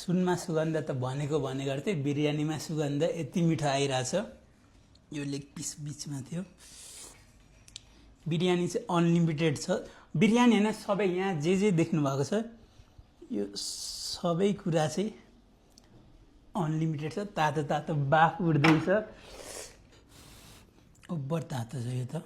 सुनमा सुगन्ध त भनेको गर्थेँ, बिरयानीमा सुगन्ध यति मिठो आइरहेछ। यो लेग पिस बिचमा थियो। बिरयानी चाहिँ अनलिमिटेड छ। बिरयानी हैन, सबै यहाँ जे देख्नु भएको छ यो सबै कुरा चाहिँ अनलिमिटेड छ। तातो तातो बाफ उड्दैछ, ओभर तातो छ यो त।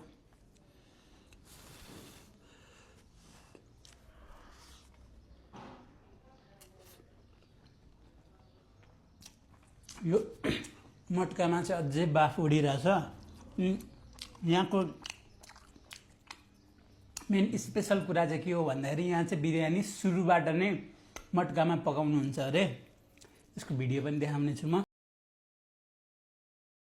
यो मटकामा चाहिँ अझै बाफ उडिरहेछ। यहाँको मेन स्पेसल कुरा चाहिँ के हो भन्दाखेरि यहाँ चाहिँ बिरयानी सुरुबाट नै मटकामा पकाउनुहुन्छ अरे। यसको भिडियो पनि देखाउने छु म।